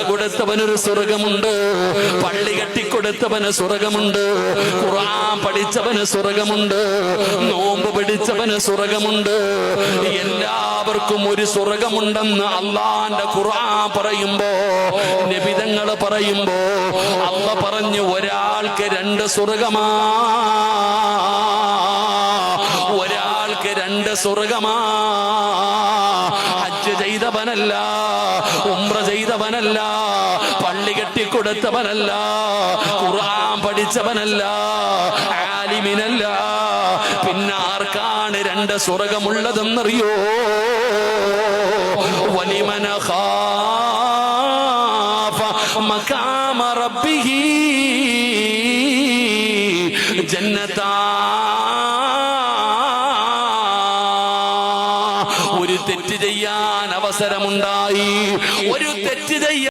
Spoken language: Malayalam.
കൊടുത്തവനൊരു സ്വർഗമുണ്ട്, പള്ളി കെട്ടിക്കൊടുത്തവന് സ്വർഗമുണ്ട്, ഖുർആൻ പഠിച്ചവന് സ്വർഗമുണ്ട്, നോമ്പ് പിടിച്ചവന് സ്വർഗമുണ്ട്. എല്ലാവർക്കും ഒരു സ്വർഗമുണ്ടെന്ന് അള്ളാന്റെ ഖുർആൻ പറയുമ്പോ, നബിതങ്ങൾ പറയുമ്പോ അള്ളാഹ് പറഞ്ഞു ഒരാൾക്ക് 2 സ്വർഗമാ, ഒരാൾക്ക് 2 സ്വർഗമാ. ഹജ്ജ് ചെയ്തവനല്ല, ഉംറ ചെയ്തവനല്ല, പള്ളി കെട്ടിക്കൊടുത്തവനല്ല, ഖുർആൻ പഠിച്ചവനല്ല, ആലിമിനല്ല, പിന്നെ ആർക്കാണ് 2 സ്വർഗമുള്ളതെന്നറിയോ? വലിമന ഖാഫ മഖാമ റബ്ബിഹി ജന്നതാ. ഒരു തെറ്റ് ചെയ്യാൻ അവസരമുണ്ടായി, ഒരു തെറ്റ് ചെയ്യാൻ